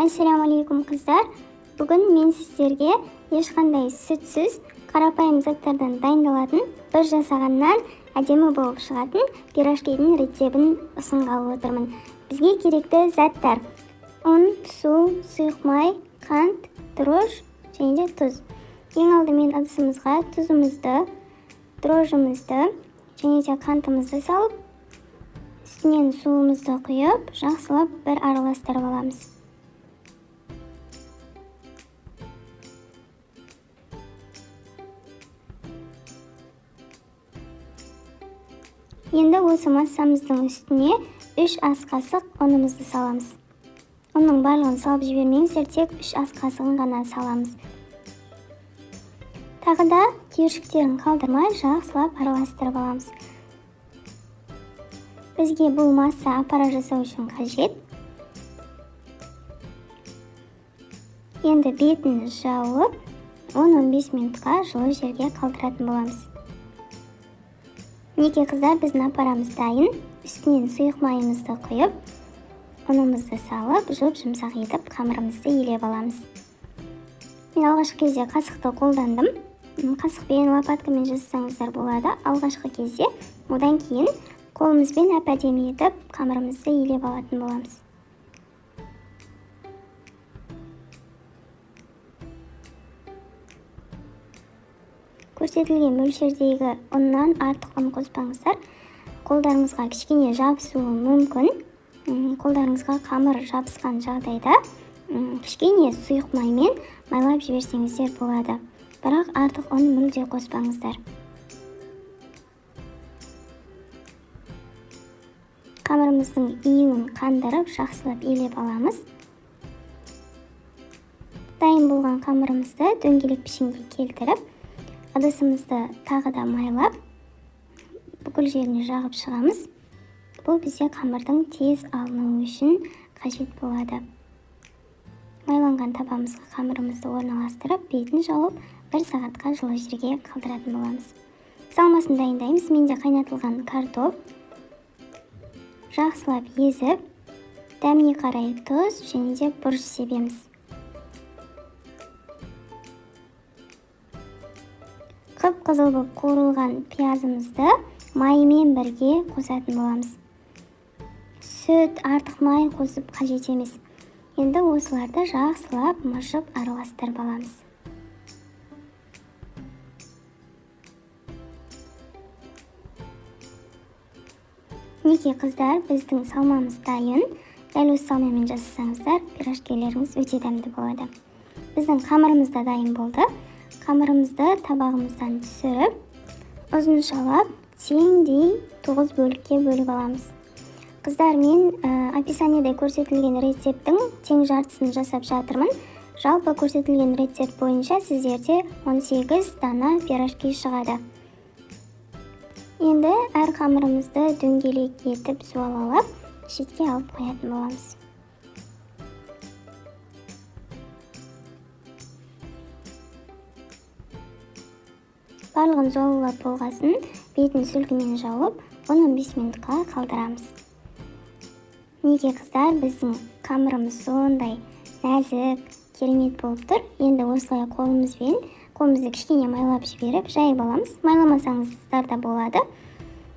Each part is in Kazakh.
Ассаламу алейкум қыздар. Бүгін мен сіздерге ешқандай сүтсіз, қарапайым заттардан дайындалатын, бір жасағаннан әдемі болып шығатын пирожкидің рецебін ұсынғалы отырмын. Бізге керекті заттар: ұн, су, сұйық май, қант, дрож және де тұз. Ең алдымен ыдысымызға тұзымызды, дрожжымызды және де қантымызды салып, үстінен суымызды құйып, жақсылап бір араластырып аламыз. Енді осы массамыздың үстіне 3 ас қасық ұнымызды саламыз. Оның барлығын салып жібермеңіздер, тек 3 ас қасығын ғана саламыз. Тағы да түйіршіктерін қалдырмай жақсылап араластырып аламыз. Бізге бұл масса аппара жасау үшін қажет. Енді бетін жауып, 10-15 минутқа жылы жерге қалдыратын боламыз. Неке қыздар, біздің аппарамыз дайын. Үстінен сұйық майымызды құйып, ұнымызды салып, жұмсақ етіп, қамырымызды илеп аламыз. Мен алғашқы кезде қасықты қолдандым. Қасықпен, лопаткамен жасасаңыздар болады. Алғашқы кезде, одан кейін қолымызбен әп-әдемі етіп, қамырымызды илеп алатын боламыз. Көрсетілген мөлшердегі ұннан артық ұн қоспаңыздар. Қолдарыңызға кішкене жабысуы мүмкін. Қолдарыңызға қамыр жабысқан жағдайда кішкене сұйық маймен майлап жіберсеңіздер болады. Бірақ артық ұн мүлде қоспаңыздар. Қамырымыздың июін қандырып, жақсылап илеп аламыз. Дайын болған қамырымызды дөңгелек пішінге келтіріп, ыдысымызды тағы да майлап, бүкіл жеріне жағып шығамыз. Бұл бізде қамырдың тез алынуы үшін қажет болады. Майланған табамызға қамырымызды орналастырып, бетін жауып, 1 сағатқа жылы жерге қалдыратын боламыз. Салмасын дайындаймыз. Менде қайнатылған картоп. Жақсылап езіп, дәміне қарай тұз және де бұрыш себеміз. Қып-қызыл болып қуырылған пиязымызды маймен бірге қосатын боламыз. Сүт, артық май қосып қажет емес. Енді осыларды жақсылап мышып араластырып аламыз. Неке қыздар, біздің салмамыз дайын. Дәл осы салмамен жасасаңыздар, пирожкилеріңіз өте дәмді болады. Біздің қамырымыз да дайын болды. Қамырымызды табағымыздан түсіріп, ұзыншалап, теңдей 9 бөлікке бөліп аламыз. Қыздар, мен описаниеде көрсетілген рецептің тең жартысын жасап жатырмын. Жалпы көрсетілген рецепт бойынша сіздерде 18 дана пирожки шығады. Енді әр қамырымызды дөңгелек етіп суалалап, шетке алып қоятын боламыз. Барлығын жолылап болғасын, бетін сүлгімен жауып, 10-15 минутқа қалдырамыз. Неге қыздар, біздің қамырымыз сондай нәзік, керемет болып тұр. Енді осылай қолымызды кішкене майлап жіберіп, жайып аламыз. Майламасаңыздар да болады.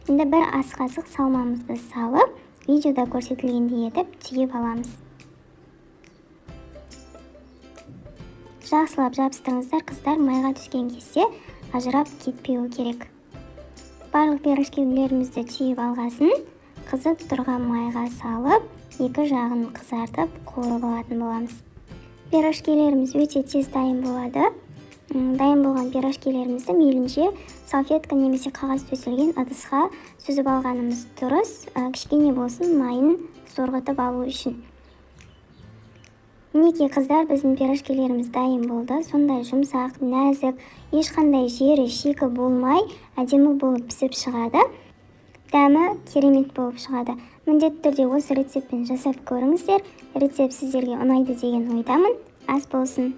Енді 1 ас қасық салмамызды салып, видеода көрсетілгендей етіп түйіп аламыз. Жақсылап жабыстырыңыздар қыздар, майға түскен кезде ажырап кетпеуі керек. Барлық пирожкилерімізді түйіп алғасын, қызып тұрған майға салып, екі жағын қызартып, қуырып алатын боламыз. Пирожкилеріміз өте тез дайын болады. Дайын болған пирожкилерімізді мейлінше салфетка немесе қағаз төселген ыдысқа сүзіп алғанымыз дұрыс, кішкене болсын майын сорғытып алу үшін. Неке қыздар, біздің пирожкилеріміз дайын болды. Сондай жұмсақ, нәзік, ешқандай жері шикі болмай, әдемі болып пісіп шығады. Дәмі керемет болып шығады. Міндетті түрде осы рецептпен жасап көріңіздер. Рецепт сіздерге ұнайды деген ойдамын. Ас болсын.